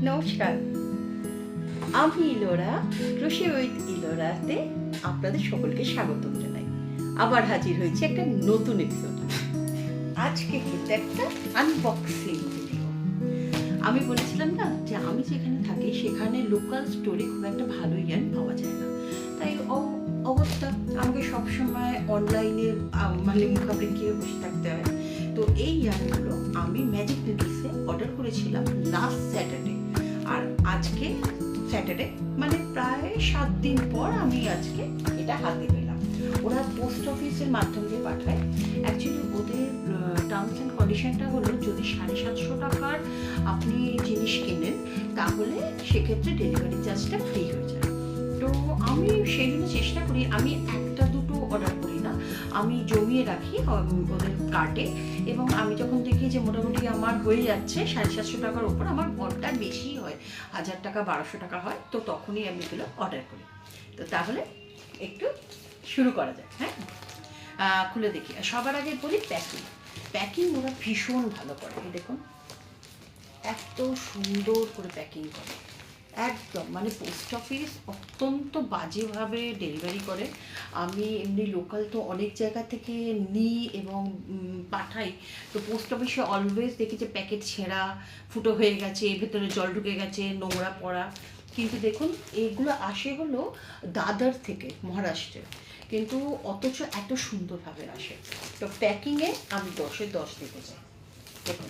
নমস্কার, আমি Ellora, crochet with ইলোরাতে আপনাদের সকলকে স্বাগতম জানাই। আবার হাজির হয়েছে একটা নতুন এপিসোড। আজকে কিন্তু একটা আনবক্সিং ভিডিও। আমি বলেছিলাম না যে আমি যেখানে থাকি সেখানে লোকাল স্টোরে খুব একটা ভালো ইয়ার্ন পাওয়া যায় না, তাই অবস্থা আমাকে সবসময় অনলাইনে মানে মুখাপেক্ষি বসে থাকতে হয়। তো এই ইয়ার্নগুলো আমি ম্যাজিক নিডলসে অর্ডার করেছিলাম লাস্ট স্যাটারডে, আর আজকে স্যাটারডে মানে প্রায় 7 দিন পর আমি আজকে এটা হাতে পেলাম। ওরা পোস্ট অফিসের মাধ্যম দিয়ে পাঠায়। অ্যাকচুয়ালি ওদের টার্মস অ্যান্ড কন্ডিশনটা হলো যদি 750 টাকার আপনি জিনিস কেনেন তাহলে সেক্ষেত্রে ডেলিভারি চার্জটা ফ্রি হয়ে যায়। তো আমি সেই জন্য চেষ্টা করি, আমি একটা দুটো অর্ডার করি না, আমি জমিয়ে রাখি ওদের কার্টে, এবং আমি যখন দেখি যে মোটামুটি আমার হয়ে যাচ্ছে 750 টাকার ওপর, আমার অর্ডার বেশি হয়, 1000 টাকা 1200 টাকা হয়, তো তখনই আমি এগুলো অর্ডার করি। তো তাহলে একটু শুরু করা যায়। হ্যাঁ, খুলে দেখি। সবার আগে বলি প্যাকিং ওরা ভীষণ ভালো করে। দেখুন এত সুন্দর করে প্যাকিং করে, একদম মানে পোস্ট অফিস অত্যন্ত বাজেভাবে ডেলিভারি করে। আমি এমনি লোকাল তো অনেক জায়গা থেকে নিই এবং পাঠাই, তো পোস্ট অফিসে অলওয়েজ দেখি যে প্যাকেট ছেঁড়া, ফুটো হয়ে গেছে, ভেতরে জল ঢুকে গেছে, নোংরা পড়া। কিন্তু দেখুন এগুলো আসে হলো দাদর থেকে, মহারাষ্ট্রে, কিন্তু অথচ এত সুন্দরভাবে আসে। তো প্যাকিংয়ে আমি 10-এ 10 দিতে চাই। দেখুন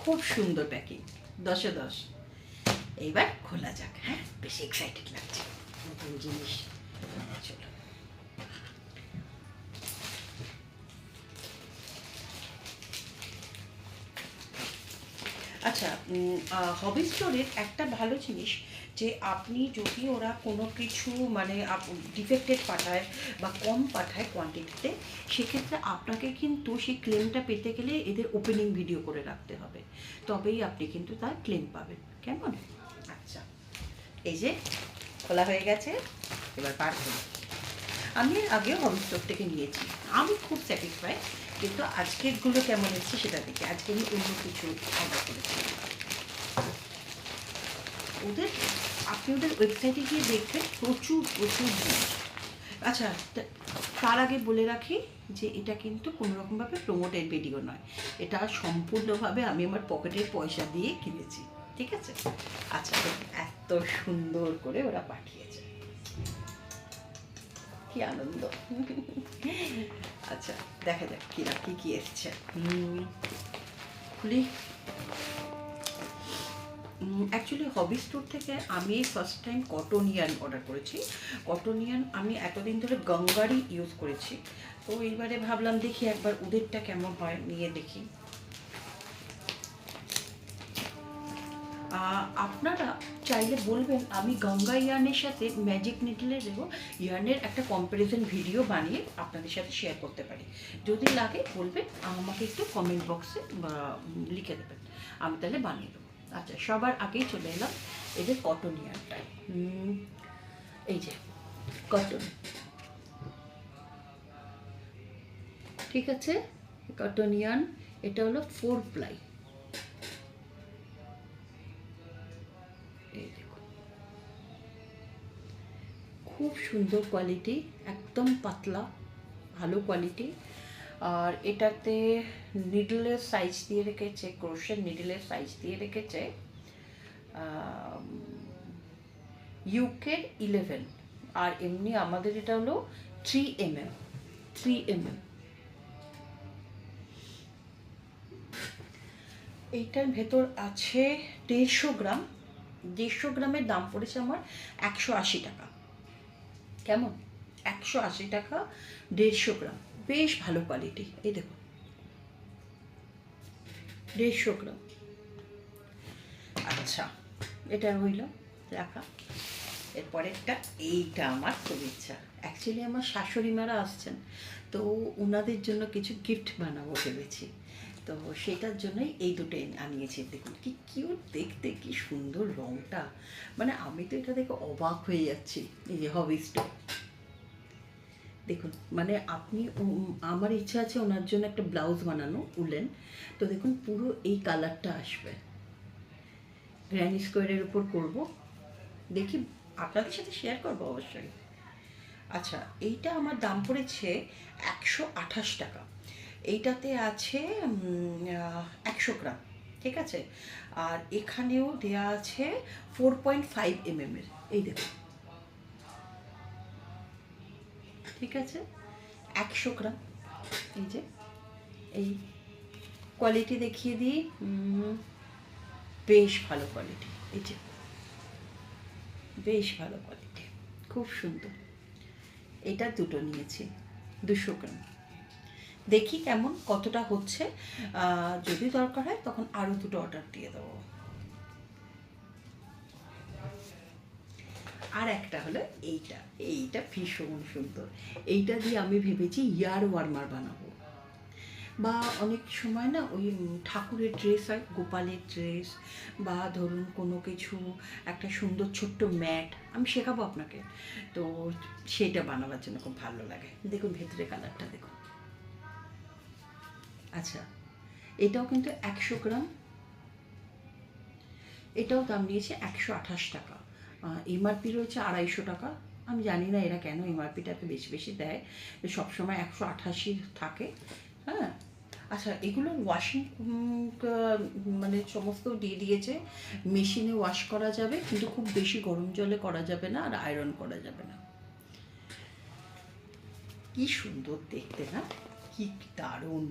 খুব সুন্দর প্যাকিং, 10-এ 10। এইবার খোলা যাক। হ্যাঁ, বেশি এক্সাইটেড লাগছে, নতুন জিনিস। চলো, আচ্ছা, হবি স্টোরের একটা ভালো জিনিস যে আপনি যদি ওরা কোনো কিছু মানে ডিফেক্টেড পাঠায় বা কম পাঠায় কোয়ান্টিটিতে, সেক্ষেত্রে আপনাকে কিন্তু সেই ক্লেমটা পেতে গেলে এদের ওপেনিং ভিডিও করে রাখতে হবে, তবেই আপনি কিন্তু তার ক্লেম পাবেন। কেমন? আচ্ছা, এই যে খোলা হয়ে গেছে, এবার পার করি। আমি এর আগেও হবি স্টোর থেকে নিয়েছি, আমি খুব স্যাটিসফাই, কিন্তু আজকেরগুলো কেমন এসছে সেটা দেখি। আজকে আমি অন্য কিছু অর্ডার করেছি। ওদের আপনি ওদের ওয়েবসাইটে গিয়ে দেখবেন প্রচুর প্রচুর জিনিস। আচ্ছা, তার আগে বলে রাখি যে এটা কিন্তু কোনোরকমভাবে প্রমোটেড ভিডিও নয়, এটা সম্পূর্ণভাবে আমি আমার পকেটের পয়সা দিয়ে কিনেছি, ঠিক আছে? আচ্ছা, এত সুন্দর করে ওরা পাঠিয়েছে, কি আনন্দ। আচ্ছা, দেখা যাক কি কি এসছে। খুলি। অ্যাকচুয়ালি হবি স্টোর থেকে আমি ফার্স্ট টাইম কটনিয়ান অর্ডার করেছি। কটনিয়ান আমি এতদিন ধরে গঙ্গারই ইউজ করেছি, তো এইবারে ভাবলাম দেখি একবার ওদেরটা কেমন হয়, নিয়ে দেখি। আপনারা চাইলে বলবেন, আমি গঙ্গা ইয়ার্নের সাথে ম্যাজিক নিডলের ইয়ার্নের একটা কম্প্যারিজন ভিডিও বানিয়ে আপনাদের সাথে শেয়ার করতে পারি। যদি লাগে বলবেন, আমাকে একটু কমেন্ট বক্সে লিখে দেবেন, আমি তাহলে বানিয়ে দেবো। আচ্ছা, সবার আগেই চলে এলাম এদের কটন ইয়ার্নটায়। এই যে কটন, ঠিক আছে, কটন ইয়ার্ন, এটা হলো 4 প্লাই। এই দেখুন খুব সুন্দর কোয়ালিটি, একদম পাতলা, ভালো কোয়ালিটি। আর এটাতে নিডলের সাইজ দিয়ে রেখেছে, ক্রোশের নিডলের সাইজ দিয়ে রেখেছে ইউকে 11, আর এমনি আমাদের এটা হলো 3mm। এইটার ভেতর আছে 150 গ্রাম। 150 গ্রামের দাম পড়েছে আমার 180 টাকা। কেমন? 180 টাকা 150 গ্রাম, বেশ ভালো কোয়ালিটি। এই দেখুন 150 গ্রাম। আচ্ছা, এটা রইল রাখা। এরপরেরটা, এইটা আমার খুব ইচ্ছা। অ্যাকচুয়ালি আমার শাশুড়ি মারা আসছেন, তো ওনাদের জন্য কিছু গিফট বানাবো ভেবেছি, তো সেটার জন্যই এই দুটো আনিয়েছি। দেখুন কি কিউট দেখতে, কি সুন্দর রঙটা, মানে আমি তো এটা দেখে অবাক হয়ে যাচ্ছি। এই যে হবি স্টোর, দেখুন মানে আপনি আমার ইচ্ছা আছে ওনার জন্য একটা ব্লাউজ বানানো উলেন। তো দেখুন পুরো এই কালারটা আসবে, গ্র্যানি স্কোয়ারের উপর করব, দেখি আপনাদের সাথে শেয়ার করবো অবশ্যই। আচ্ছা, এইটা আমার দাম পড়েছে 128 টাকা। এইটাতে আছে 100 গ্রাম, ঠিক আছে। আর এখানেও দেয়া আছে 4.5 mm এর, এই দেখুন, ঠিক আছে, 100 গ্রাম। এই যে এই কোয়ালিটি দেখিয়ে দিই, বেশ ভালো কোয়ালিটি, এই যে বেশ ভালো কোয়ালিটি, খুব সুন্দর। এটা দুটো নিয়েছি, 200 গ্রাম। দেখি কেমন কতটা হচ্ছে, যদি দরকার হয় তখন আরও দুটো অর্ডার দিয়ে দেবো। আর একটা হলো এইটা, এইটা ভীষণ সুন্দর। এইটা দিয়ে আমি ভেবেছি ইয়ার ওয়ার্মার বানাবো। বা অনেক সময় না ওই ঠাকুরের ড্রেস হয়, গোপালের ড্রেস, বা ধরুন কোনো কিছু একটা সুন্দর ছোট্ট ম্যাট, আমি শেখাবো আপনাকে, তো সেটা বানাবার জন্য খুব ভালো লাগে। দেখুন ভেতরে কালারটা দেখুন। আচ্ছা, এটাও কিন্তু 100 গ্রাম, এটাও দাম নিয়েছে 128 টাকা। এমআরপি রয়েছে 250 টাকা। আমি জানি না এরা কেন এমআরপিটা এত বেশি বেশি দেয়, সবসময় 188 থাকে। হ্যাঁ, আচ্ছা, এগুলো ওয়াশিং মানে সমস্ত দিয়ে দিয়েছে, মেশিনে ওয়াশ করা যাবে, কিন্তু খুব বেশি গরম জলে করা যাবে না, আর আয়রন করা যাবে না। কি সুন্দর দেখতে না, কি দারুণ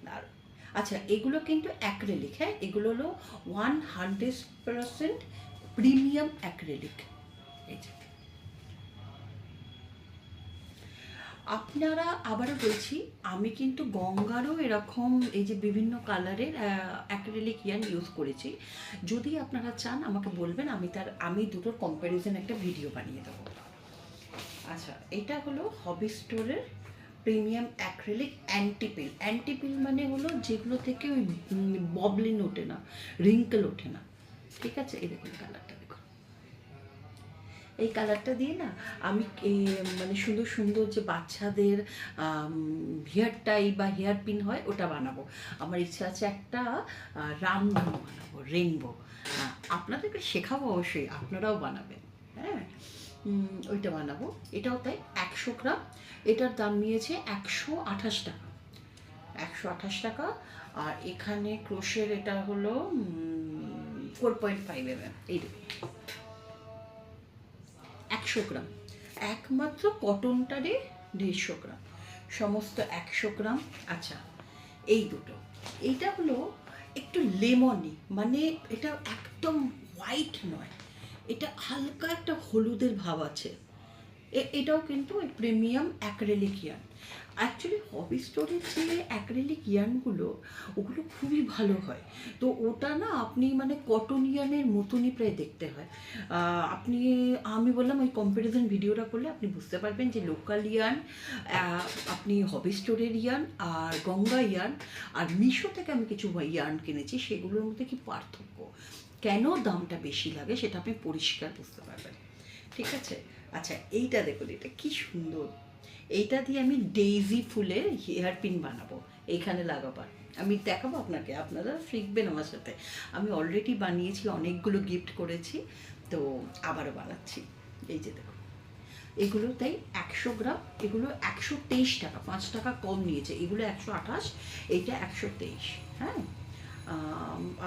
দারুণ। আচ্ছা, এগুলো কিন্তু অ্যাক্রেলিক, হ্যাঁ, এগুলো হলো 100% প্রিমিয়াম অ্যাক্রেলিক। এই যে আপনারা, আবারও বলছি, আমি কিন্তু গঙ্গারও এরকম এই যে বিভিন্ন কালারের অ্যাক্রিলিক ইয়ার্ন ইউজ করেছি। যদি আপনারা চান আমাকে বলবেন, আমি দুটোর কম্প্যারিজন একটা ভিডিও বানিয়ে দেবো। আচ্ছা, এটা হলো হবি স্টোরের প্রিমিয়াম অ্যাক্রিলিক অ্যান্টিপিল। অ্যান্টিপিল মানে হলো যেগুলো থেকে ওই ববলিন ওঠে না, রিঙ্কেল ওঠে না, ঠিক আছে। এই দেখুন কালারটা দেখুন, এই কালারটা দিয়ে না আমি এই মানে সুন্দর সুন্দর যে বাচ্চাদের হেয়ার টাই বা হেয়ার পিন হয় ওটা বানাবো। আমার ইচ্ছা আছে একটা রামধনু বানাবো, রেনবো। আপনাদেরকে শেখাবো অবশ্যই, আপনারাও বানাবেন। হ্যাঁ, ওইটা বানাবো। এটাও তাই, 100 গ্রাম। এটার দাম নিয়েছে 128 টাকা, 128 টাকা। আর এখানে ক্রোশের এটা হলো 4.5 mm, এই দেখুন, 100 গ্রাম। একমাত্র কটনটারে 150 গ্রাম, সমস্ত 100 গ্রাম। আচ্ছা, এই দুটো, এইটা হলো একটু লেমনি, মানে এটা একদম হোয়াইট নয়, এটা হালকা একটা হলুদের ভাব আছে। এটাও কিন্তু ওই প্রিমিয়াম অ্যাক্রেলিক ইয়ার্ন। অ্যাকচুয়ালি হবি স্টোরের যে অ্যাক্রেলিক ইয়ার্নগুলো, ওগুলো খুবই ভালো হয়। তো ওটা না আপনি মানে কটন ইয়ার্নের মতনই প্রায় দেখতে হয়। আপনি, আমি বললাম ওই কম্প্যারিজন ভিডিওটা করলে আপনি বুঝতে পারবেন যে লোকাল ইয়ার্ন, আপনি হবি স্টোরের ইয়ার্ন, আর গঙ্গা ইয়ার্ন, আর মিশো থেকে আমি কিছু ইয়ার্ন কিনেছি, সেগুলোর মধ্যে কি পার্থক্য, কেন দামটা বেশি লাগে, সেটা আপনি পরিষ্কার বুঝতে পারবেন, ঠিক আছে। আচ্ছা, এইটা দেখুন, এটা কি সুন্দর। এইটা দিয়ে আমি ডেইজি ফুলের হেয়ার পিন বানাবো, এইখানে লাগাবার। আমি দেখাবো আপনাকে, আপনারা শিখবেন আমার সাথে। আমি অলরেডি বানিয়েছি, অনেকগুলো গিফট করেছি, তো আবারও বানাচ্ছি। এই যে দেখুন, এগুলো তাই 100 গ্রাম, এগুলো 123 টাকা, 5 টাকা কম নিয়েছে। এগুলো 128, এইটা 123। হ্যাঁ,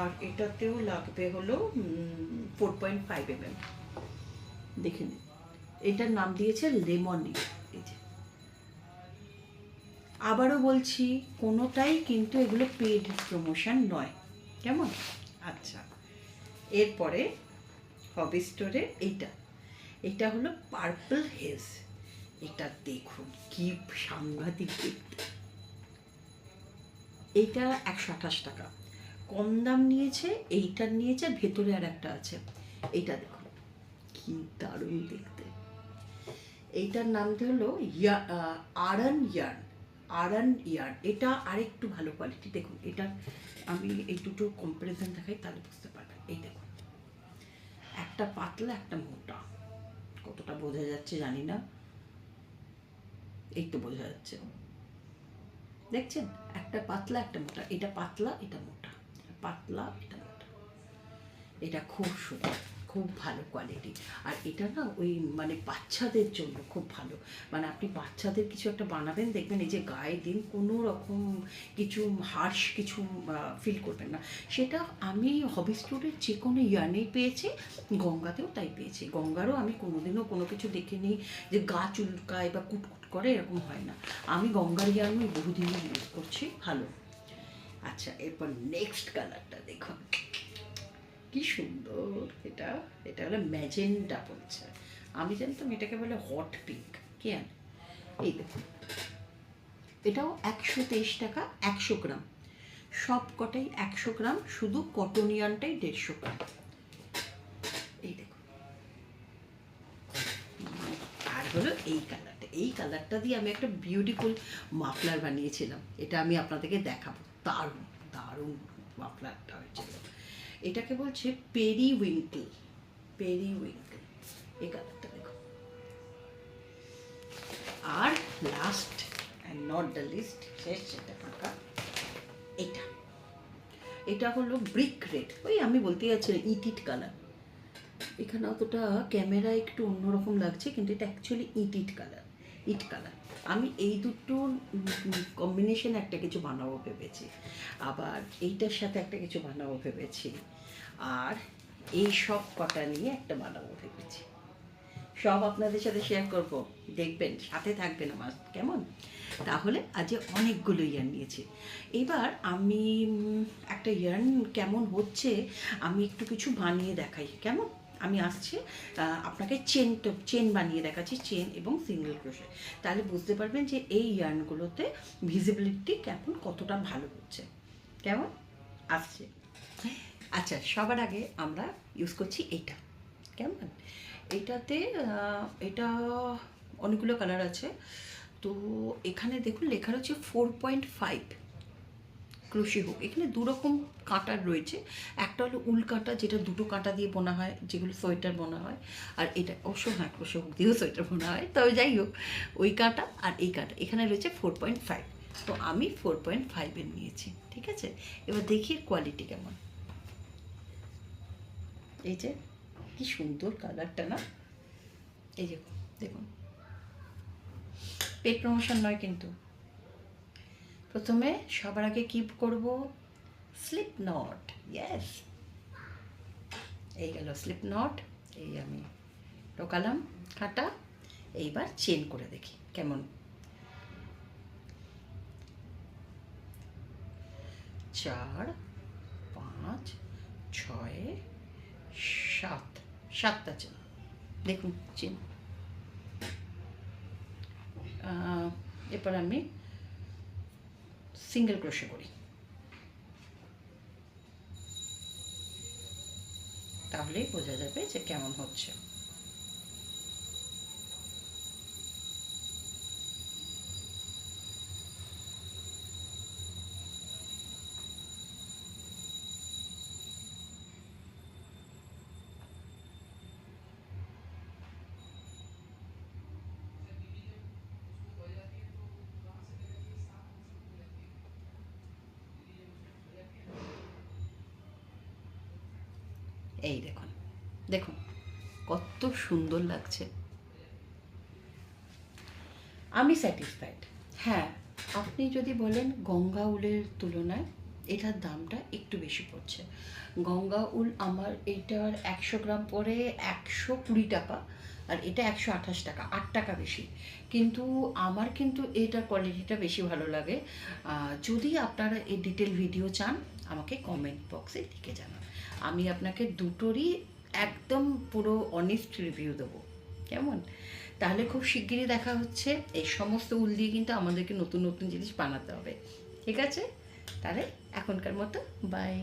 আর এটাতেও লাগবে হলো 4.5 mm। দেখে নিন, এটার নাম দিয়েছে লেমনি। এই যে আবারও বলছি, কোনোটাই কিন্তু এগুলো পেড প্রমোশন নয়, কেমন। আচ্ছা, এরপরে হবি স্টোরে এইটা, এটা হলো পার্পল হেজ। এটা দেখুন কি সাংঘাতিক দেখতে। এইটা 128 টাকা, কম দাম নিয়েছে। এইটার নিয়েছে, ভেতরে আর একটা আছে, এইটা দেখুন কি দারুণ দেখতে। এইটার নাম হলো আরান ইয়ার্ন, আরান ইয়ার্ন। এটা আরেকটু ভালো কোয়ালিটি। দেখুন এটা, আমি এই দুটো কম্পারিজন দেখাই, তাহলে বুঝতে পারবেন। এই দেখুন, একটা পাতলা একটা মোটা, কতটা বোঝা যাচ্ছে জানি না, এই তো বোঝা যাচ্ছে, দেখছেন, একটা পাতলা একটা মোটা, এটা পাতলা এটা মোটা, পাতলা এটা মোটা, এটা খুব সুন্দর, খুব ভালো কোয়ালিটি। আর এটা না ওই মানে বাচ্চাদের জন্য খুব ভালো, মানে আপনি বাচ্চাদের কিছু একটা বানাবেন, দেখবেন এই যে গায়ে দিন কোনো রকম কিছু হার্শ কিছু ফিল করবেন না। সেটা আমি হবি স্টোরের যে কোনো ইয়ার্নেই পেয়েছি, গঙ্গাতেও তাই পেয়েছি। গঙ্গারও আমি কোনোদিনও কোনো কিছু দেখিনি যে গা চুলকায় বা কুটকুট করে, এরকম হয় না। আমি গঙ্গার ইয়ার্ন বহুদিন ইউজ করছি, ভালো। আচ্ছা, এরপর নেক্সট কালারটা দেখুন, কি সুন্দর। এটা এটা হলো ম্যাজেন্টা বলছে, আমি জানতাম এটাকে বলে হট পিঙ্ক। কেন, এই দেখুন, এটাও 123 টাকা, 100 গ্রাম, সব কটাই 100 গ্রাম, শুধু কটনিয়ানটাই 150 গ্রাম। এই দেখুন, আর হলো এই কালারটা, এই কালারটা দিয়ে আমি একটা বিউটিফুল মাফলার বানিয়েছিলাম, এটা আমি আপনাদেরকে দেখাবো। দারুণ দারুণ মাফলারটা হয়েছিল। এটাকে বলছে পেরিউইঙ্কেল, পেরিউইঙ্কেল, এই কালারটা দেখো। আর last and not the least, শেষ যেটা ফাঁকা, এটা এটা হলো ব্রিক রেড, ওই আমি বলতে যাচ্ছি ইটিট কালার। এখানে অতটা ক্যামেরা একটু অন্যরকম লাগছে, কিন্তু এটা actually it colour, it colour. আমি এই দুটোর কম্বিনেশন একটা কিছু বানাবো ভেবেছি, আবার এইটার সাথে একটা কিছু বানাবো ভেবেছি, আর এই সব কটা নিয়ে একটা বানাবো ভেবেছি। সব আপনাদের সাথে শেয়ার করব, দেখবেন, সাথে থাকবেন আমার, কেমন? তাহলে আজ অনেকগুলো ইয়ার্ন নিয়েছি। এবার আমি একটা ইয়ার্ন কেমন হচ্ছে আমি একটু কিছু বানিয়ে দেখাই, কেমন? আমি আসছি, আপনাকে চেন বানিয়ে দেখাচ্ছি, চেন এবং সিঙ্গেল ক্রোশে, তাহলে বুঝতে পারবেন যে এই ইয়ার্নগুলোতে ভিজিবিলিটি কেমন, কতটা ভালো হচ্ছে, কেমন আসছে। আচ্ছা, সবার আগে আমরা ইউজ করছি এইটা, কেমন? এইটাতে এটা অনেকগুলো কালার আছে, তো এখানে দেখুন লেখা রয়েছে 4.5 ক্রোশে হুক। এখানে দুরকম কাঁটার রয়েছে, একটা হলো উল কাঁটা, যেটা দুটো কাঁটা দিয়ে বোনা হয়, যেগুলো সোয়েটার বোনা হয়, আর এটা অবশ্য হ্যাঁ ক্রোশে হুক দিয়েও সোয়েটার বোনা হয়, তবে যাই হোক, ওই কাঁটা আর এই কাঁটা, এখানে রয়েছে 4.5, তো আমি 4.5-এর নিয়েছি, ঠিক আছে। এবার দেখি কোয়ালিটি কেমন। এই যে কি সুন্দর কালারটা না, এই যে দেখুন, পেট প্রমোশন নয় কিন্তু। প্রথমে সবার আগে কি করব, স্লিপ নট, ইয়েস, এই গেল স্লিপ নট, এই আমি ঢোকালাম কাঁটা, এইবার চেন করে দেখি কেমন। 4, 5, 6, 7, 7টা চেন, দেখুন চেন। এরপর আমি সিঙ্গেল ক্রোশে করি, তাহলেই বোঝা যাবে যে কেমন হচ্ছে। এই দেখুন, দেখুন কত সুন্দর লাগছে, আমি স্যাটিসফাইড। হ্যাঁ, আপনি যদি বলেন গঙ্গা উলের তুলনায় এটার দামটা একটু বেশি পড়ছে। গঙ্গা উল আমার এটার 100 গ্রাম পরে 120 টাকা, আর এটা 128 টাকা, 8 টাকা বেশি, কিন্তু আমার কিন্তু এটার কোয়ালিটিটা বেশি ভালো লাগে। যদি আপনারা এই ডিটেল ভিডিও চান, আমাকে কমেন্ট বক্সে লিখে জানান, আমি আপনাকে দুটোরই একদম পুরো অনেস্ট রিভিউ দেবো, কেমন? তাহলে খুব শিগগিরই দেখা হচ্ছে। এই সমস্ত উল দিয়ে কিন্তু আমাদেরকে নতুন নতুন জিনিস বানাতে হবে, ঠিক আছে? তাহলে এখনকার মতো বাই।